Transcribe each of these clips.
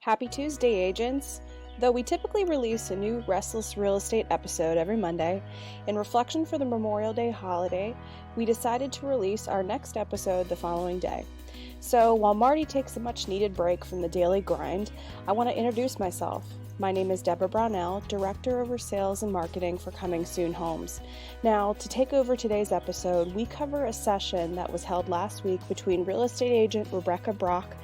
Happy Tuesday, agents! Though we typically release a new Restless Real Estate episode every Monday, in reflection for the Memorial Day holiday, we decided to release our next episode the following day. So while Marty takes a much needed break from the daily grind, I want to introduce myself. My name is Deborah Brownell, Director over Sales and Marketing for Coming Soon Homes. Now, to take over today's episode, we cover a session that was held last week between real estate agent Rebecca Brock,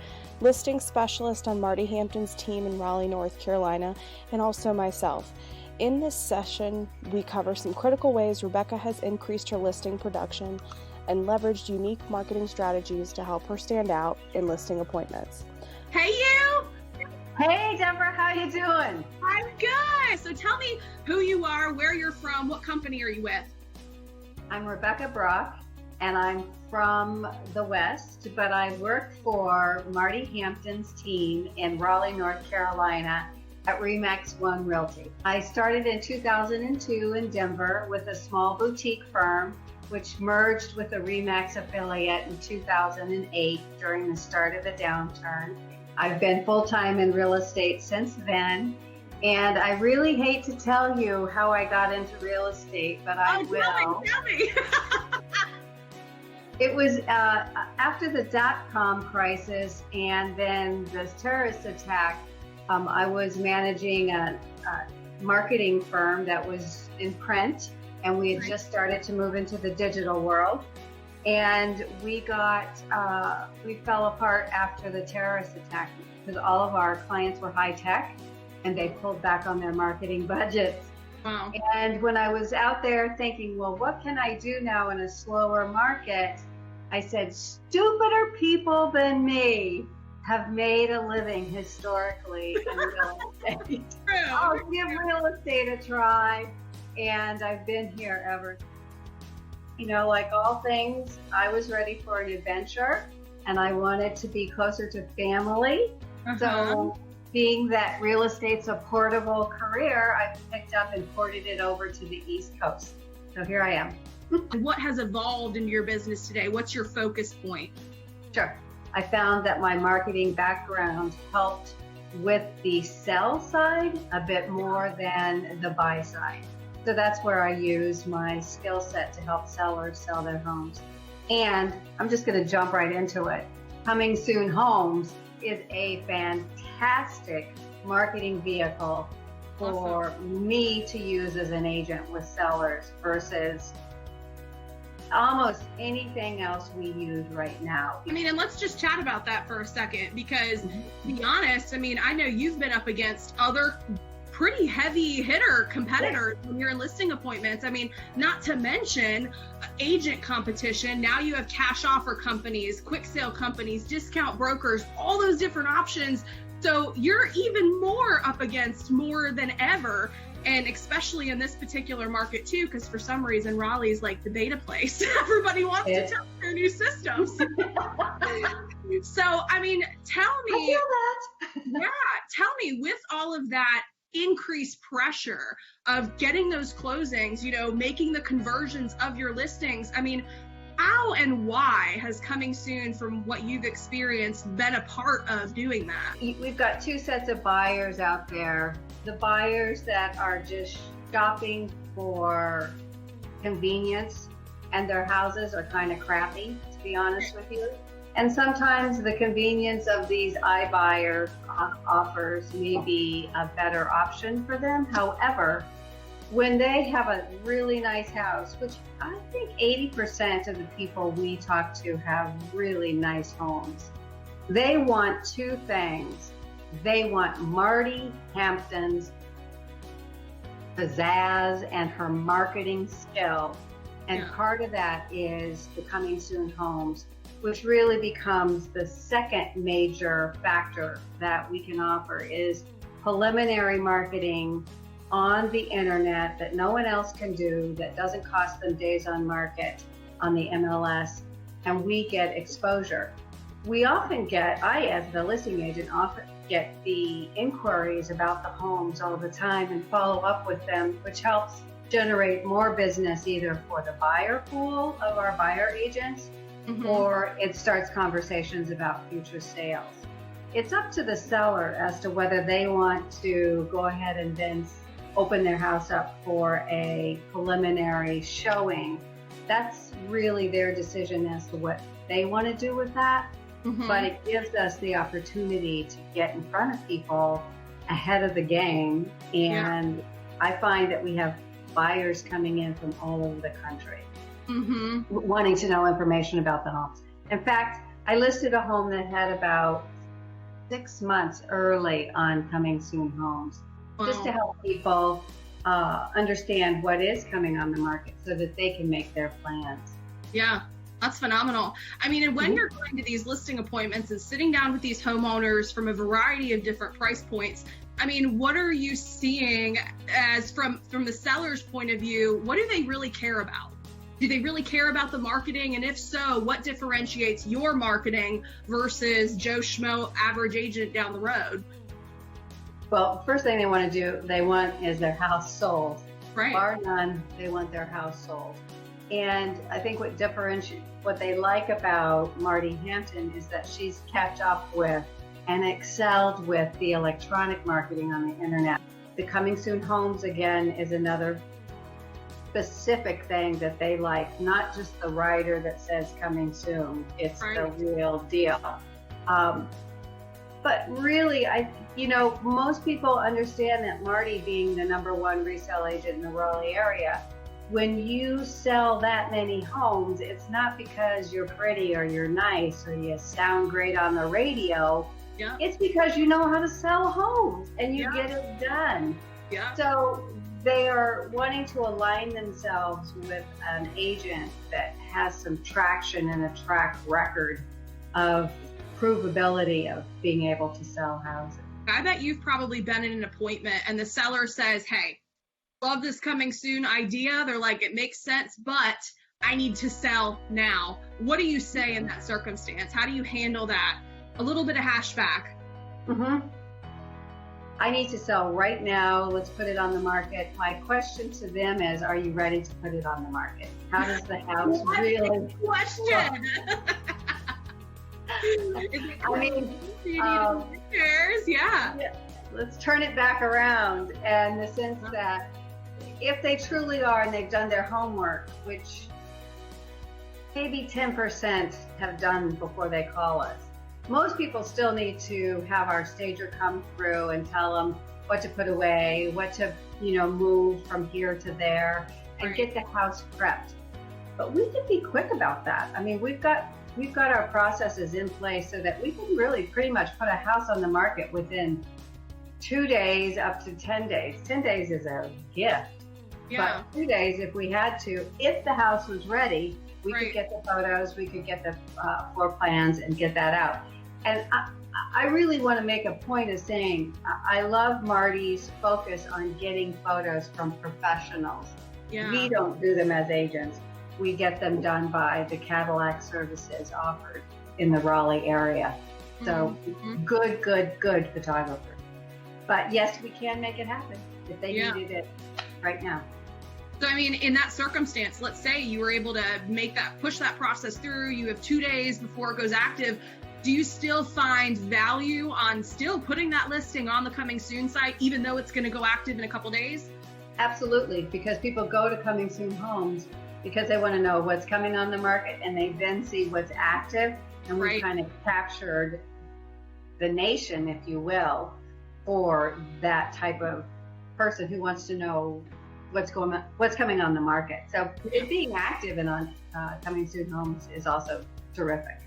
listing specialist on Marty Hampton's team in Raleigh, North Carolina, and also myself. In this session, we cover some critical ways Rebecca has increased her listing production and leveraged unique marketing strategies to help her stand out in listing appointments. Hey, you! Hey, Deborah, how you doing? I'm good. So tell me who you are, where you're from, what company are you with? I'm Rebecca Brock, and I'm from the West, but I work for Marty Hampton's team in Raleigh, North Carolina at RE/MAX One Realty. I started in 2002 in Denver with a small boutique firm, which merged with a RE/MAX affiliate in 2008 during the start of the downturn. I've been full-time in real estate since then, and I really hate to tell you how I got into real estate, but I will. Tell me. It was after the dot-com crisis and then the terrorist attack. I was managing a marketing firm that was in print, and we had just started to move into the digital world. And we fell apart after the terrorist attack because all of our clients were high tech and they pulled back on their marketing budgets. Wow. And when I was out there thinking, well, what can I do now in a slower market? I said, stupider people than me have made a living historically in real estate. I'll give real estate a try. And I've been here ever since. You know, like all things, I was ready for an adventure and I wanted to be closer to family. So being that real estate's a portable career, I picked up and ported it over to the East Coast. So here I am. What has evolved in your business today? What's your focus point? Sure. I found that my marketing background helped with the sell side a bit more than the buy side. So that's where I use my skill set to help sellers sell their homes. And I'm just going to jump right into it. Coming Soon Homes is a fantastic marketing vehicle for me to use as an agent with sellers versus almost anything else we use right now. I mean, and let's just chat about that for a second because, to be honest, I mean, I know you've been up against other pretty heavy hitter competitors when you're in listing appointments. I mean, not to mention agent competition. Now you have cash offer companies, quick sale companies, discount brokers, all those different options. So you're even more up against more than ever. And especially in this particular market too, because for some reason, Raleigh's like the beta place. Everybody wants to test their new systems. So, I mean, tell me, tell me with all of that increased pressure of getting those closings, you know, making the conversions of your listings. I mean, how and why has Coming Soon, from what you've experienced, been a part of doing that? We've got two sets of buyers out there. The buyers that are just shopping for convenience and their houses are kind of crappy, to be honest with you. And sometimes the convenience of these iBuyer offers may be a better option for them. However, when they have a really nice house, which I think 80% of the people we talk to have really nice homes, they want two things. They want Marty Hampton's pizzazz and her marketing skill. And part of that is the Coming Soon Homes, which really becomes the second major factor that we can offer is preliminary marketing on the internet that no one else can do, that doesn't cost them days on market on the MLS, and we get exposure. We often get, I as the listing agent often get the inquiries about the homes all the time and follow up with them, which helps generate more business either for the buyer pool of our buyer agents or it starts conversations about future sales. it's up to the seller as to whether they want to go ahead and then open their house up for a preliminary showing. That's really their decision as to what they want to do with that. But it gives us the opportunity to get in front of people ahead of the game. And I find that we have buyers coming in from all over the country wanting to know information about the homes. In fact, I listed a home that had about 6 months early on Coming Soon Homes, just to help people understand what is coming on the market so that they can make their plans. Yeah, that's phenomenal. I mean, and when you're going to these listing appointments and sitting down with these homeowners from a variety of different price points, I mean, what are you seeing as from the seller's point of view? What do they really care about? Do they really care about the marketing? And if so, what differentiates your marketing versus Joe Schmo average agent down the road? Well, first thing they want to do, is their house sold. Right. Bar none, they want their house sold. And I think what they like about Marty Hampton is that she's kept up with and excelled with the electronic marketing on the internet. The Coming Soon Homes, again, is another specific thing that they like, not just the writer that says coming soon. It's the real deal. But really, most people understand that Marty, being the #1 resale agent in the Raleigh area, when you sell that many homes, it's not because you're pretty or you're nice or you sound great on the radio. Yeah. It's because you know how to sell homes and you get it done. Yeah. So they are wanting to align themselves with an agent that has some traction and a track record of provability of being able to sell houses. I bet you've probably been in an appointment and the seller says, hey, love this Coming Soon idea. They're like, it makes sense, but I need to sell now. What do you say in that circumstance? How do you handle that? A little bit of hashback. I need to sell right now. Let's put it on the market. My question to them is, are you ready to put it on the market? How does the house really question? I mean, let's turn it back around, and the sense that if they truly are and they've done their homework, which maybe 10% have done before they call us. Most people still need to have our stager come through and tell them what to put away, what to, move from here to there, and get the house prepped. But we can be quick about that. I mean, we've got our processes in place so that we can really pretty much put a house on the market within 2 days up to 10 days. 10 days is a gift. Yeah. But 2 days, if we had to, if the house was ready, we could get the photos, we could get the floor plans and get that out. And I really want to make a point of saying, I love Marty's focus on getting photos from professionals. Yeah. We don't do them as agents. We get them done by the Cadillac services offered in the Raleigh area. So good photographer. But yes, we can make it happen if they needed it right now. So, I mean, in that circumstance, let's say you were able to push that process through, you have 2 days before it goes active. Do you still find value on still putting that listing on the Coming Soon site, even though it's going to go active in a couple days? Absolutely, because people go to Coming Soon Homes because they want to know what's coming on the market, and they then see what's active, and we kind of captured the nation, if you will, for that type of person who wants to know what's coming on the market. So it being active and on Coming Soon Homes is also terrific.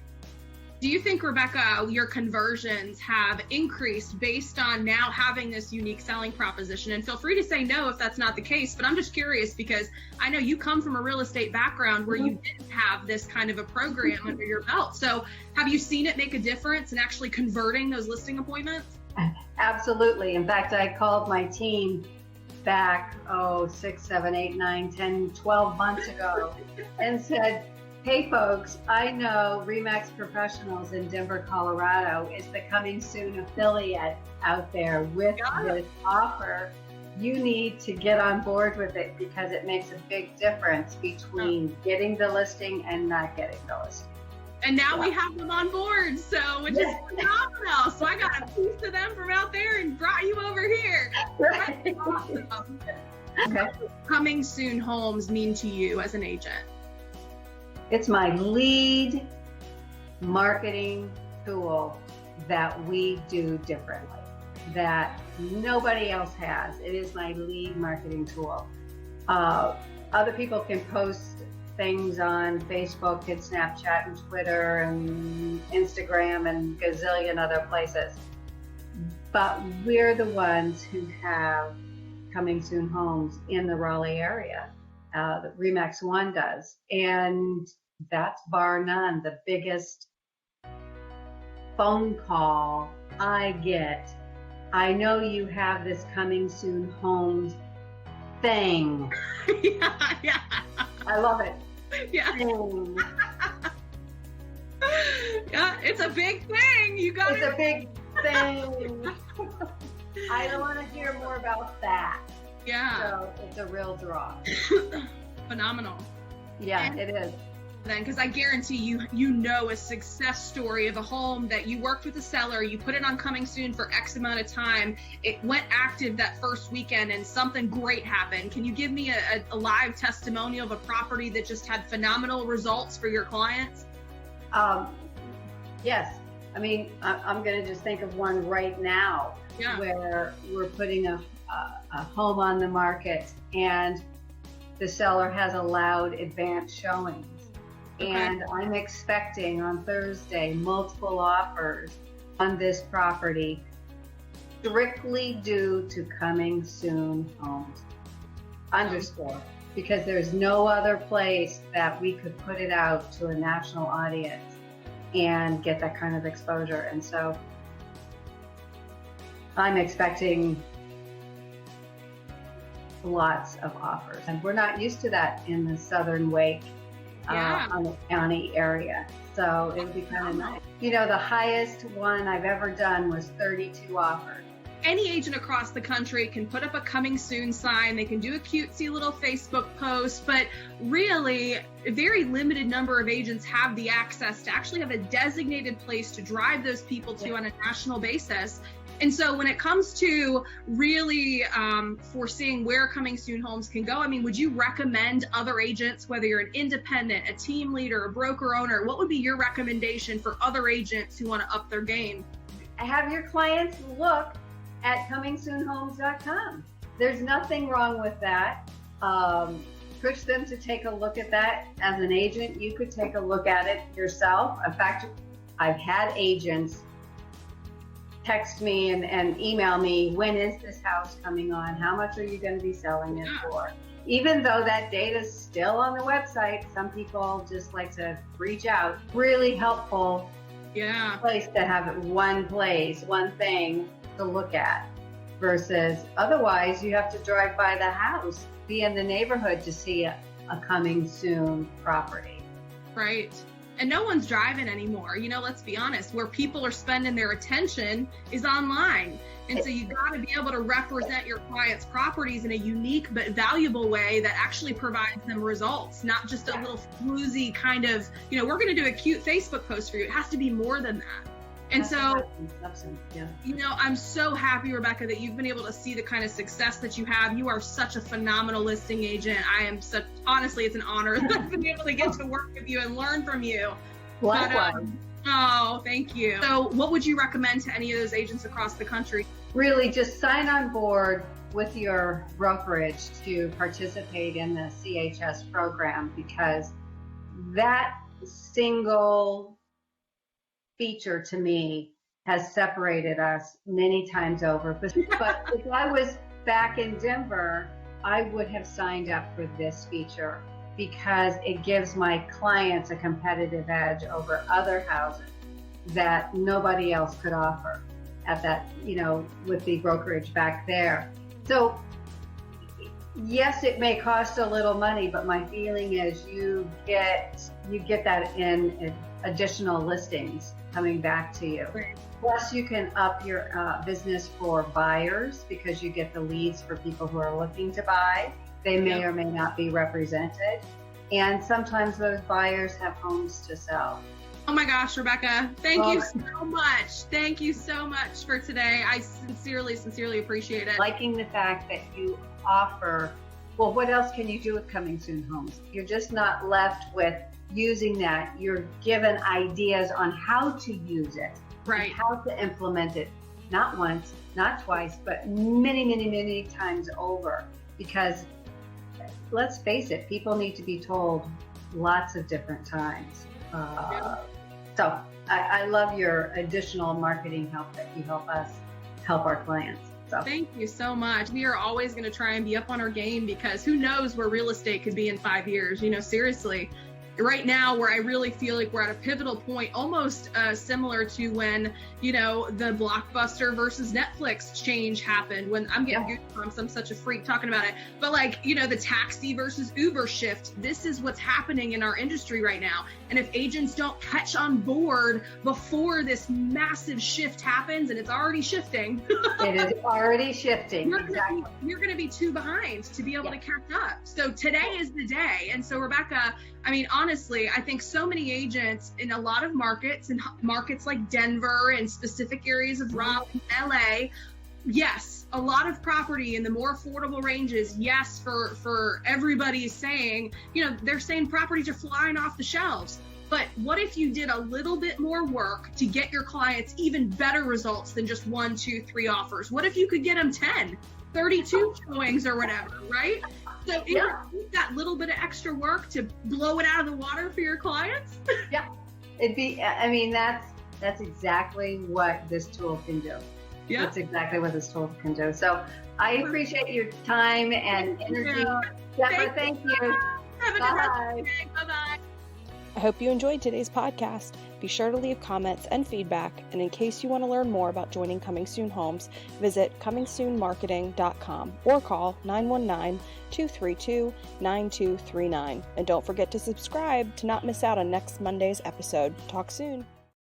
Do you think, Rebecca, your conversions have increased based on now having this unique selling proposition? And feel free to say no if that's not the case, but I'm just curious because I know you come from a real estate background where you didn't have this kind of a program under your belt. So have you seen it make a difference in actually converting those listing appointments? Absolutely. In fact, I called my team back, 6, 7, 8, 9, 10, 12 months ago and said, hey folks, I know RE/MAX Professionals in Denver, Colorado is the Coming Soon affiliate out there with this offer. You need to get on board with it because it makes a big difference between getting the listing and not getting the listing. And now we have them on board, so which is phenomenal. So I got a piece of them from out there and brought you over here. Right. That's awesome. Okay. What does Coming Soon Homes mean to you as an agent? It's my lead marketing tool that we do differently, that nobody else has. It is my lead marketing tool. Other people can post things on Facebook and Snapchat and Twitter and Instagram and gazillion other places. But we're the ones who have Coming Soon Homes in the Raleigh area. The Remax One does. And that's bar none the biggest phone call I get. I know you have this Coming Soon Homes thing. Yeah. I love it. Yeah. Thing. Yeah, it's a big thing. You got It's a big thing. I don't want to hear more about that. Yeah. So it's a real draw. Phenomenal. Yeah, it is. Then, because I guarantee you know a success story of a home that you worked with a seller, you put it on Coming Soon for X amount of time, it went active that first weekend and something great happened. Can you give me a live testimonial of a property that just had phenomenal results for your clients? Yes. I mean, I'm going to just think of one right now where we're putting a home on the market and the seller has allowed advanced showings. Okay. And I'm expecting on Thursday multiple offers on this property strictly due to Coming Soon Homes. Underscore. Because there's no other place that we could put it out to a national audience and get that kind of exposure. And so I'm expecting lots of offers. And we're not used to that in the Southern Wake on the county area. So it would be kind of nice. You know, the highest one I've ever done was 32 offers. Any agent across the country can put up a Coming Soon sign. They can do a cutesy little Facebook post, but really a very limited number of agents have the access to actually have a designated place to drive those people to on a national basis. And so when it comes to really foreseeing where Coming Soon Homes can go, I mean, would you recommend other agents, whether you're an independent, a team leader, a broker owner, what would be your recommendation for other agents who want to up their game? Have your clients look at comingsoonhomes.com. There's nothing wrong with that. Push them to take a look at that. As an agent, you could take a look at it yourself. In fact, I've had agents text me and email me, when is this house coming on? How much are you going to be selling it for? Even though that data is still on the website, some people just like to reach out. Really helpful place to have it one place, one thing to look at, versus otherwise you have to drive by the house, be in the neighborhood to see a Coming Soon property. Right. And no one's driving anymore. You know, let's be honest, where people are spending their attention is online. And so you got to be able to represent your clients' properties in a unique but valuable way that actually provides them results, not just a little floozy kind of, you know, we're going to do a cute Facebook post for you. It has to be more than that. And you know, I'm so happy, Rebecca, that you've been able to see the kind of success that you have. You are such a phenomenal listing agent. Honestly, it's an honor that I've been able to get to work with you and learn from you. Likewise. Oh, thank you. So what would you recommend to any of those agents across the country? Really just sign on board with your brokerage to participate in the CHS program, because that single feature to me has separated us many times over. But if I was back in Denver, I would have signed up for this feature, because it gives my clients a competitive edge over other houses that nobody else could offer at that, you know, with the brokerage back there. So yes, it may cost a little money, but my feeling is you get that in additional listings coming back to you. Right. Plus, you can up your business for buyers, because you get the leads for people who are looking to buy. They may or may not be represented. And sometimes those buyers have homes to sell. Oh my gosh, Rebecca, thank you so much. Thank you so much for today. I sincerely appreciate it. Liking the fact that you offer, well, what else can you do with Coming Soon Homes? You're just not left with using that. You're given ideas on how to use it, right? How to implement it, not once, not twice, but many times over. Because let's face it, people need to be told lots of different times. So I love your additional marketing help that you help us help our clients. So thank you so much. We are always going to try and be up on our game, because who knows where real estate could be in 5 years, seriously. Right now, where I really feel like we're at a pivotal point, almost similar to when, the Blockbuster versus Netflix change happened. When I'm getting goosebumps, I'm such a freak talking about it. But the taxi versus Uber shift, this is what's happening in our industry right now. And if agents don't catch on board before this massive shift happens, and it's already shifting. It is already shifting. You're going to be too behind to be able to catch up. So today is the day. And so, Rebecca, honestly, I think so many agents in a lot of markets, and markets like Denver and specific areas of Raleigh, LA, yes, a lot of property in the more affordable ranges. Yes, for everybody saying, they're saying properties are flying off the shelves. But what if you did a little bit more work to get your clients even better results than just 1, 2, 3 offers? What if you could get them 10, 32 showings or whatever, right? So that little bit of extra work to blow it out of the water for your clients. It'd be, that's exactly what this tool can do. Yeah. That's exactly what this tool can do. So I appreciate your time and energy. Deborah, thank you. Have a good rest of the day. Bye-bye. I hope you enjoyed today's podcast. Be sure to leave comments and feedback, and in case you want to learn more about joining Coming Soon Homes, visit comingsoonmarketing.com or call 919-232-9239. And don't forget to subscribe to not miss out on next Monday's episode. Talk soon.